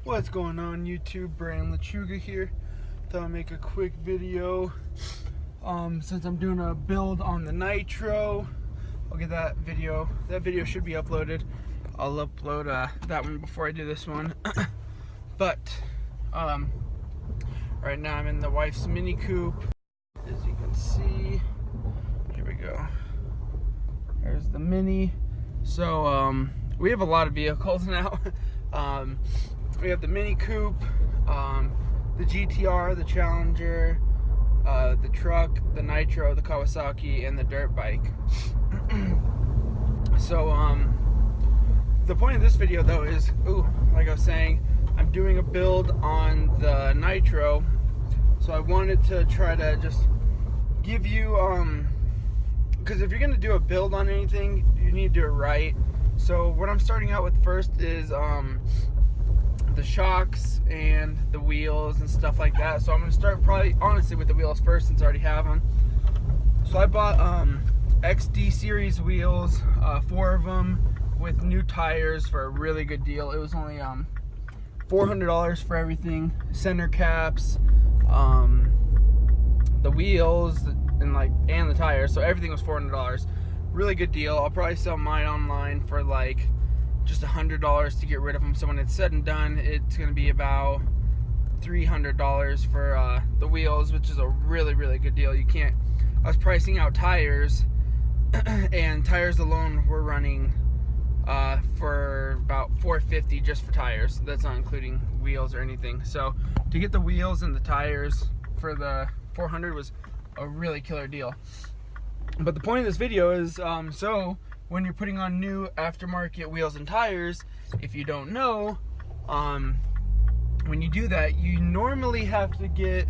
What's going on YouTube? Brand Lechuga here. Thought I'd make a quick video since I'm doing a build on the Nitro. I'll get that video. That video should be uploaded. I'll upload that one before I do this one. But right now I'm in the wife's Mini Coupe. As you can see, here we go. There's the Mini. So we have a lot of vehicles now. We have the Mini Coupe, the GTR, the Challenger, the truck, the Nitro, the Kawasaki, and the dirt bike. So the point of this video though is, like I was saying, I'm doing a build on the Nitro. So I wanted to try to just give you, because if you're going to do a build on anything, you need to do it right. So what I'm starting out with first is the shocks and the wheels and stuff like that. So I'm going to start probably honestly with the wheels first since I already have them. So I bought XD series wheels, 4 of them with new tires for a really good deal. It was only $400 for everything, center caps, the wheels and the tires. So everything was $400. Really good deal. I'll probably sell mine online for like just $100 to get rid of them. So when it's said and done, it's going to be about $300 for the wheels, which is a really good deal. You can't. I was pricing out tires, and tires alone were running for about $450 just for tires. That's not including wheels or anything. So to get the wheels and the tires for the $400 was a really killer deal. But the point of this video is, so when you're putting on new aftermarket wheels and tires, if you don't know, when you do that, you normally have to get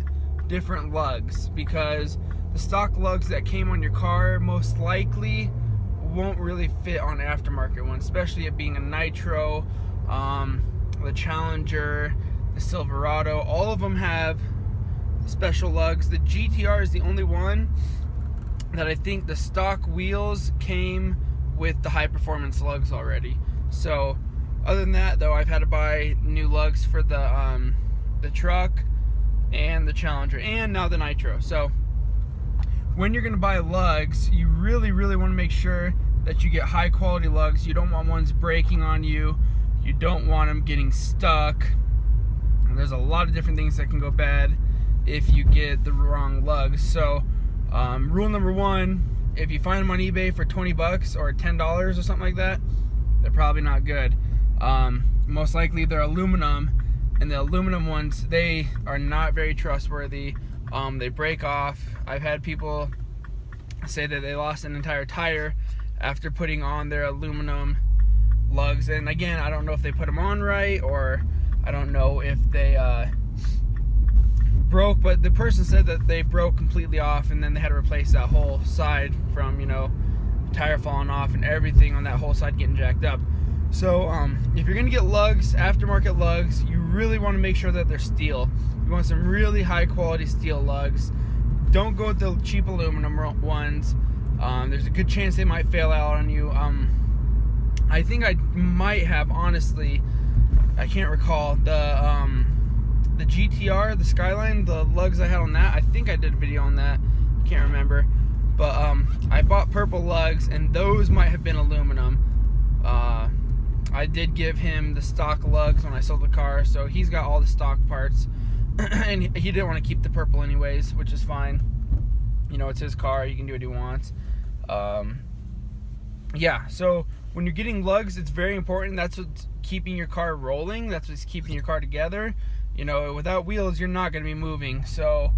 different lugs, because the stock lugs that came on your car most likely won't really fit on aftermarket ones, especially it being a Nitro, the Challenger, the Silverado. All of them have special lugs. The GTR is the only one that I think the stock wheels came with the high performance lugs already. So other than that though, I've had to buy new lugs for the truck and the Challenger and now the Nitro. So when you're gonna buy lugs, you really want to make sure that you get high quality lugs. You don't want ones breaking on you. You don't want them getting stuck. And there's a lot of different things that can go bad if you get the wrong lugs. So rule number one, if you find them on eBay for 20 bucks or $10 or something like that, they're probably not good. Most likely they're aluminum, and the aluminum ones, they are not very trustworthy. They break off. I've had people say that they lost an entire tire after putting on their aluminum lugs. And again, I don't know if they put them on right, or I don't know if they broke, but the person said that they broke completely off, and then they had to replace that whole side from, tire falling off and everything on that whole side getting jacked up. So if you're gonna get lugs, aftermarket lugs, you really want to make sure that they're steel. You want some really high quality steel lugs. Don't go with the cheap aluminum ones. There's a good chance they might fail out on you. I think I might have, honestly, I can't recall, the GTR, the Skyline, the lugs I had on that, I think I did a video on that, can't remember, but I bought purple lugs, and those might have been aluminum. I did give him the stock lugs when I sold the car, so he's got all the stock parts, and he didn't want to keep the purple anyways, which is fine. It's his car, he can do what he wants. Yeah, so when you're getting lugs, it's very important. That's what's keeping your car rolling. That's what's keeping your car together. Without wheels, you're not going to be moving. So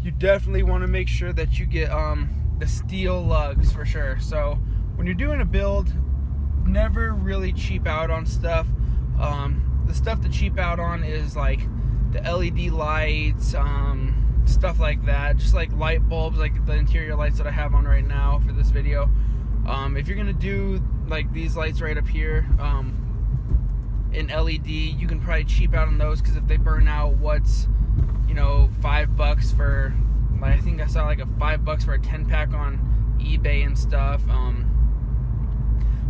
you definitely want to make sure that you get the steel lugs for sure. So when you're doing a build, never really cheap out on stuff. The stuff to cheap out on is like the LED lights, stuff like that. Just like light bulbs, like the interior lights that I have on right now for this video. If you're going to do like these lights right up here, in LED, you can probably cheap out on those, because if they burn out, what's $5 for, I think I saw like a $5 for a 10-pack on eBay and stuff.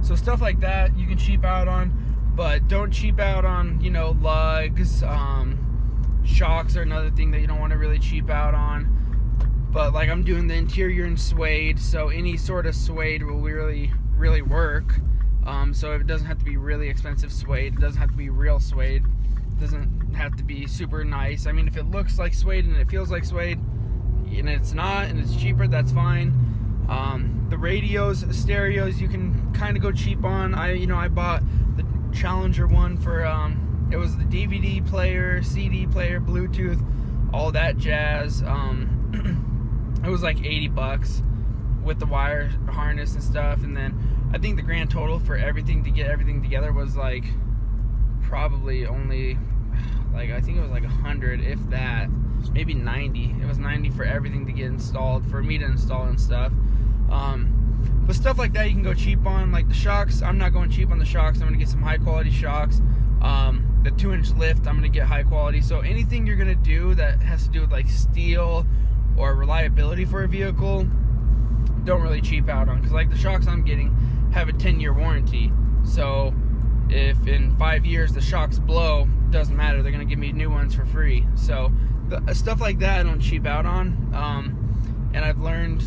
So stuff like that you can cheap out on. But don't cheap out on, you know, lugs. Shocks are another thing that you don't want to really cheap out on. But like, I'm doing the interior in suede, so any sort of suede will really work. So it doesn't have to be really expensive suede. It doesn't have to be real suede. It doesn't have to be super nice. I mean, if it looks like suede and it feels like suede and it's not and it's cheaper, that's fine. The radios, stereos, you can kind of go cheap on. I bought the Challenger one for it was the DVD player, CD player, Bluetooth, all that jazz. It was like $80 with the wire harness and stuff, and then I think the grand total for everything to get everything together was like probably only like, I think it was like 100, if that, maybe 90. It was 90 for everything to get installed, for me to install and stuff. But stuff like that you can go cheap on. Like the shocks, I'm not going cheap on the shocks. I'm gonna get some high quality shocks. The 2-inch lift, I'm gonna get high quality. So anything you're gonna do that has to do with like steel or reliability for a vehicle, don't really cheap out on, because like the shocks I'm getting have a 10-year warranty. So if in 5 years the shocks blow, doesn't matter, they're gonna give me new ones for free. So stuff like that I don't cheap out on. And I've learned,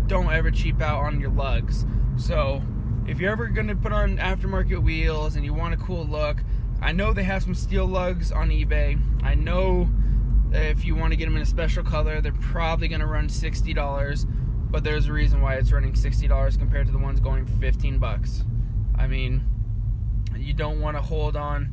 don't ever cheap out on your lugs. So if you're ever gonna put on aftermarket wheels and you want a cool look, I know they have some steel lugs on eBay. I know if you want to get them in a special color, they're probably gonna run $60, but there's a reason why it's running $60 compared to the ones going for $15. I mean, you don't want to hold on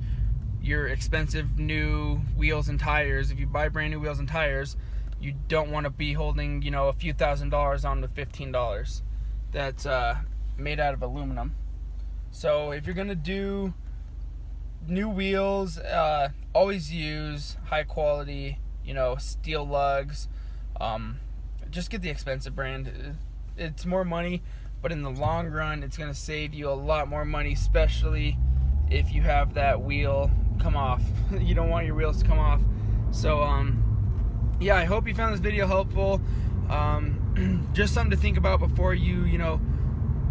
your expensive new wheels and tires. If you buy brand new wheels and tires, you don't want to be holding, you know, a few $1,000s on with $15 that's made out of aluminum. So if you're gonna do new wheels, always use high quality, you know, steel lugs. Just get the expensive brand. It's more money, but in the long run it's gonna save you a lot more money, especially if you have that wheel come off. You don't want your wheels to come off. So yeah, I hope you found this video helpful. Just something to think about before you know,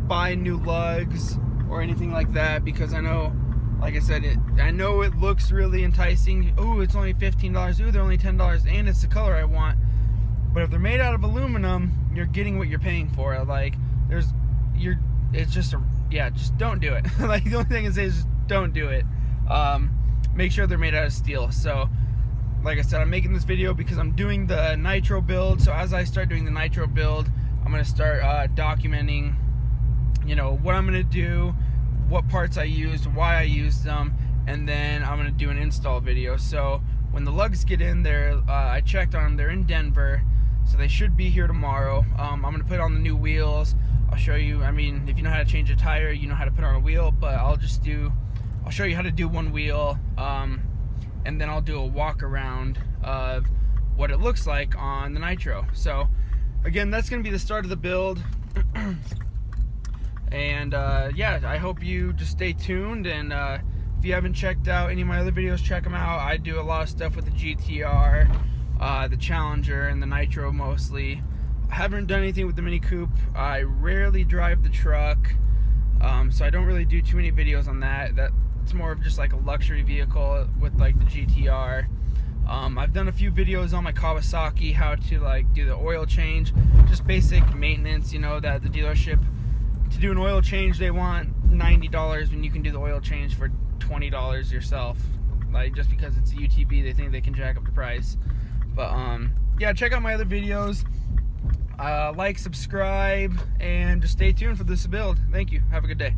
buy new lugs or anything like that, because I know, like I said, I know it looks really enticing. Ooh, it's only $15. Ooh, they're only $10, and it's the color I want. But if they're made out of aluminum, you're getting what you're paying for. Like, it's just just don't do it. Like, the only thing I can say is just don't do it. Make sure they're made out of steel. So, like I said, I'm making this video because I'm doing the nitro build. So as I start doing the nitro build, I'm gonna start documenting, you know, what I'm gonna do, what parts I used, why I used them, and then I'm gonna do an install video. So when the lugs get in there, I checked on them, they're in Denver, so they should be here tomorrow. I'm gonna put on the new wheels. I'll show you, I mean, if you know how to change a tire, you know how to put on a wheel, but I'll show you how to do one wheel, and then I'll do a walk around of what it looks like on the nitro. So again, that's gonna be the start of the build. And yeah, I hope you just stay tuned, and if you haven't checked out any of my other videos, check them out. I do a lot of stuff with the GTR, the Challenger, and the Nitro mostly. I haven't done anything with the Mini Coupe. I rarely drive the truck, so I don't really do too many videos on that. It's more of just like a luxury vehicle with like the GTR. I've done a few videos on my Kawasaki, how to like do the oil change, just basic maintenance, you know, that the dealership, to do an oil change, they want $90 when you can do the oil change for $20 yourself. Like, just because it's a UTV, they think they can jack up the price. But yeah, check out my other videos. Like, subscribe, and just stay tuned for this build. Thank you. Have a good day.